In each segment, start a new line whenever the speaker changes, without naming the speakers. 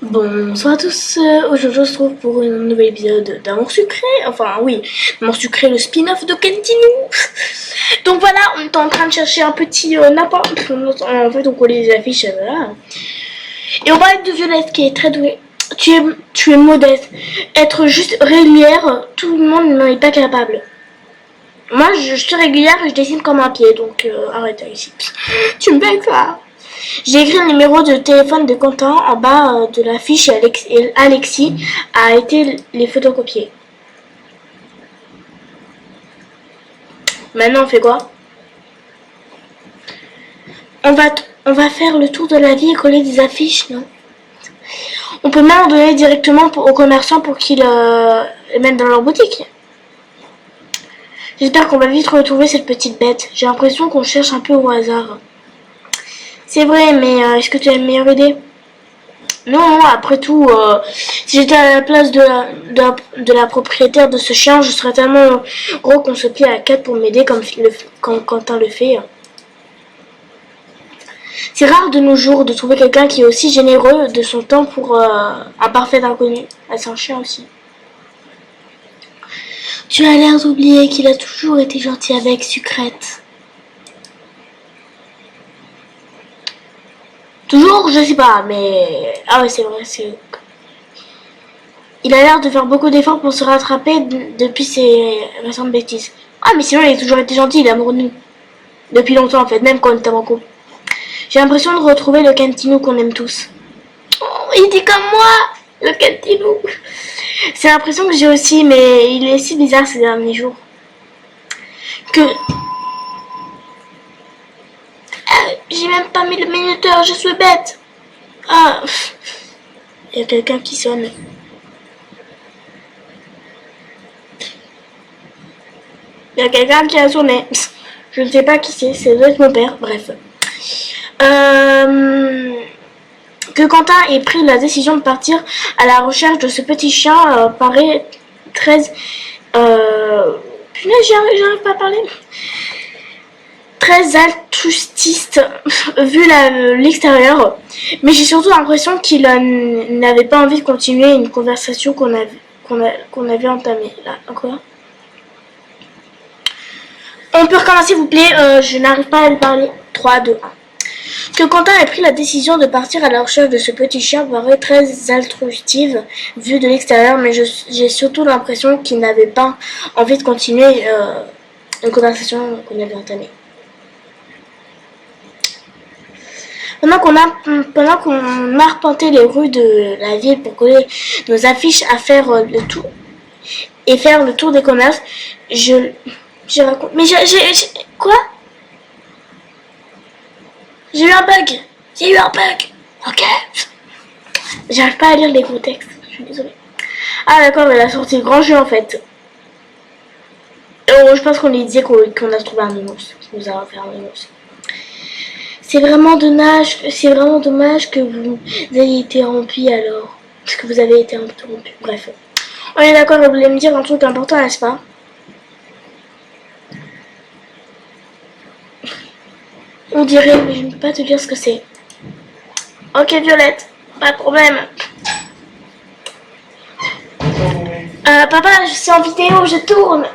Bonsoir à tous, aujourd'hui on se retrouve pour un nouvel épisode d'Amour Sucré, enfin oui, Amour Sucré, le spin-off de Kentinou. Donc voilà, on est en train de chercher un petit nappin, en fait on collait les affiches, voilà. Et on va être de Violette qui est très douée. Tu es modeste, être juste régulière, tout le monde n'en est pas capable. Moi je suis régulière et je dessine comme un pied, donc arrête ici. Tu me fais ça. J'ai écrit le numéro de téléphone de Quentin en bas de la fiche et Alexis a été les photocopier. Maintenant on fait quoi? On va faire le tour de la ville et coller des affiches, non? On peut même en donner directement aux commerçants pour qu'ils les mettent dans leur boutique. J'espère qu'on va vite retrouver cette petite bête. J'ai l'impression qu'on cherche un peu au hasard. C'est vrai, mais est-ce que tu as une meilleure idée? Non, après tout, si j'étais à la place de la propriétaire de ce chien, je serais tellement gros qu'on se plie à 4 pour m'aider comme Quentin le fait. C'est rare de nos jours de trouver quelqu'un qui est aussi généreux de son temps pour un parfait inconnu. Ah, c'est un chien aussi. Tu as l'air d'oublier qu'il a toujours été gentil avec Sucrète. Toujours, je sais pas, mais... Ah ouais, c'est vrai, c'est... Il a l'air de faire beaucoup d'efforts pour se rattraper depuis ses récentes bêtises. Ah, mais sinon, il a toujours été gentil, il est amoureux de nous. Depuis longtemps, en fait, même quand on était en couple. J'ai l'impression de retrouver le Kentinou qu'on aime tous. Oh, il dit comme moi, le Kentinou. C'est l'impression que j'ai aussi, mais il est si bizarre ces derniers jours. Que... j'ai même pas mis le minuteur, je suis bête. Ah, il y a quelqu'un qui sonne. Il y a quelqu'un qui a sonné. Je ne sais pas qui c'est doit être mon père, bref. Que Quentin ait pris la décision de partir à la recherche de ce petit chien paraît très... punaise, j'arrive pas à parler. Très altruiste vu l'extérieur. Mais j'ai surtout l'impression qu'il n'avait pas envie de continuer une conversation qu'on avait entamée. Là, quoi? On peut recommencer, s'il vous plaît, je n'arrive pas à lui parler. 3, 2, 1. Que Quentin ait pris la décision de partir à la recherche de ce petit chien paraît très altruistive vu de l'extérieur, mais j'ai surtout l'impression qu'il n'avait pas envie de continuer une conversation qu'on avait entamée. Pendant qu'on a arpenté les rues de la ville pour coller nos affiches à faire le tour et faire le tour des commerces, je raconte. Mais quoi? J'ai eu un bug. J'ai eu un bug. Ok. J'arrive pas à lire les gros textes. Je suis désolée. Ah d'accord, elle a sorti le grand jeu en fait. Oh, je pense qu'on lui disait qu'on a trouvé un mimos. Qu'il nous a fait un mimos. C'est vraiment dommage que vous ayez été rempli alors. Parce que vous avez été interrompu. Bref. On est d'accord, vous voulez me dire un truc important, n'est-ce pas? On dirait, mais je ne peux pas te dire ce que c'est. Ok, Violette, pas de problème. Papa, je suis en vidéo, je tourne.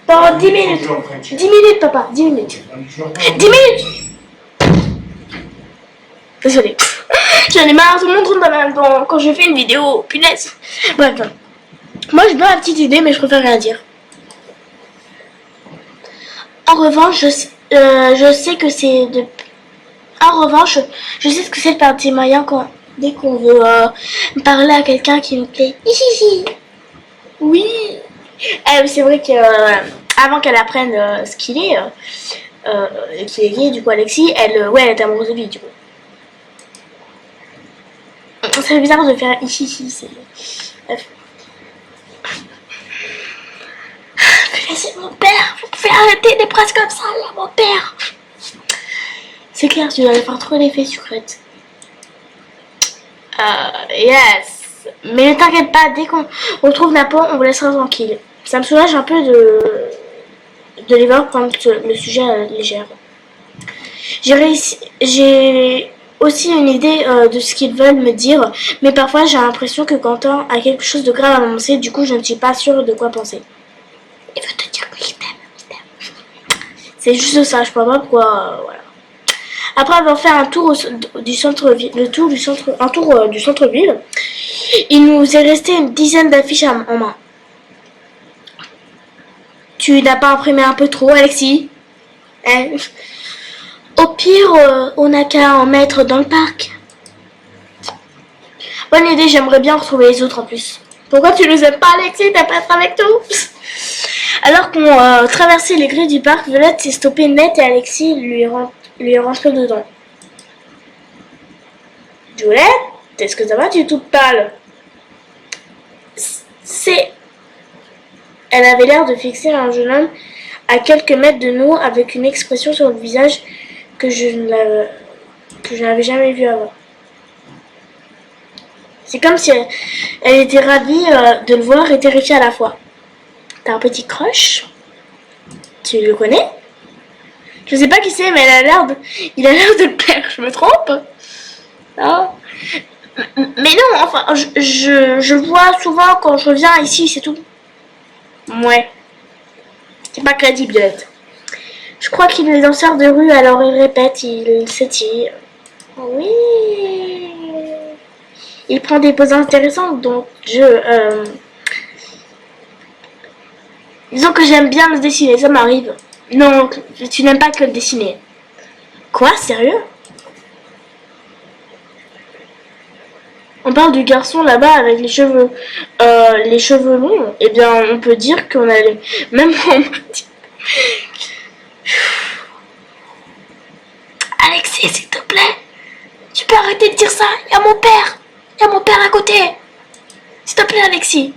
Dans 10 minutes. 10 minutes, papa, 10 minutes. 10 minutes. Désolée. J'en ai marre, tout le monde quand je fais une vidéo. Punaise. Bref. Moi, j'ai pas la petite idée, mais je préfère rien dire. En revanche, je sais que c'est de... En revanche, je sais ce que c'est de perdre ses moyens dès qu'on veut parler à quelqu'un qui nous plaît. Oui. C'est vrai que avant qu'elle apprenne ce qu'il est, qu'il est gay, du coup Alexis, elle est amoureuse de lui, du coup. C'est bizarre de faire ici, c'est... Bref. C'est mon père, vous pouvez arrêter des phrases comme ça, là, mon père. C'est clair, tu dois faire trop d'effets Sucrète. Yes. Mais ne t'inquiète pas, dès qu'on retrouve Napo, on vous laissera tranquille. Ça me soulage un peu de les voir prendre le sujet à la légère. J'ai aussi une idée de ce qu'ils veulent me dire, mais parfois j'ai l'impression que Quentin a quelque chose de grave à m'annoncer, du coup je ne suis pas sûre de quoi penser. Il veut te dire que je t'aime. C'est juste ça, je sais pas pourquoi, voilà. Après avoir fait un tour du centre-ville, du centre-ville, il nous est resté une dizaine d'affiches en main. Tu n'as pas imprimé un peu trop, Alexis? Au pire, on n'a qu'à en mettre dans le parc. Bonne idée, j'aimerais bien retrouver les autres en plus. Pourquoi tu nous aimes pas, Alexis? T'as pas être avec nous? Alors qu'on traversait les grilles du parc, Violette s'est stoppée net et Alexis lui est rentré dedans. Violette, est-ce que ça va? Tu es toute pâle. Elle avait l'air de fixer un jeune homme à quelques mètres de nous avec une expression sur le visage que je n'avais jamais vue avant. C'est comme si elle était ravie de le voir et terrifiée à la fois. T'as un petit crush? Tu le connais? Je sais pas qui c'est, mais il a l'air de le plaire. Je me trompe? Non. Mais non, enfin, je le vois souvent quand je reviens ici, c'est tout. Ouais. C'est pas crédible, Violette. Je crois qu'il est danseur de rue, alors il répète, il s'étire. Oui. Il prend des poses intéressantes, donc disons que j'aime bien le dessiner, ça m'arrive. Non, tu n'aimes pas que le dessiner. Quoi? Sérieux? On parle du garçon là-bas avec les cheveux longs. Eh bien, on peut dire qu'on a les mêmes... Alexis, s'il te plaît, tu peux arrêter de dire ça. Il y a mon père. Il y a mon père à côté. S'il te plaît, Alexis.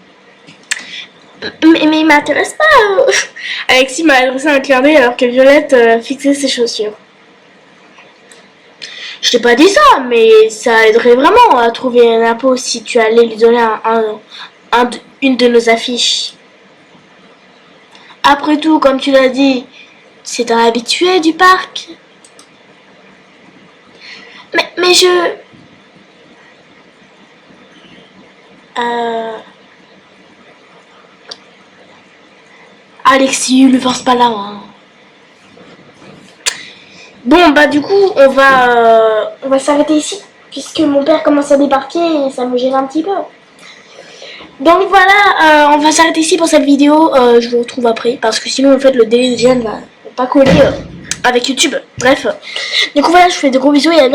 Mais il m'intéresse pas. Alexis m'a adressé un clin d'œil alors que Violette fixait ses chaussures. Je t'ai pas dit ça, mais ça aiderait vraiment à trouver un impôt si tu allais lui donner une de nos affiches. Après tout, comme tu l'as dit, c'est un habitué du parc. Mais je... Alexis, ne pense pas là. Hein. Bon, bah du coup, on va s'arrêter ici, puisque mon père commence à débarquer et ça me gêne un petit peu. Donc voilà, on va s'arrêter ici pour cette vidéo. Je vous retrouve après, parce que sinon, en fait, le délai de Diane va pas coller avec YouTube. Bref. Donc voilà, je vous fais de gros bisous et à bientôt.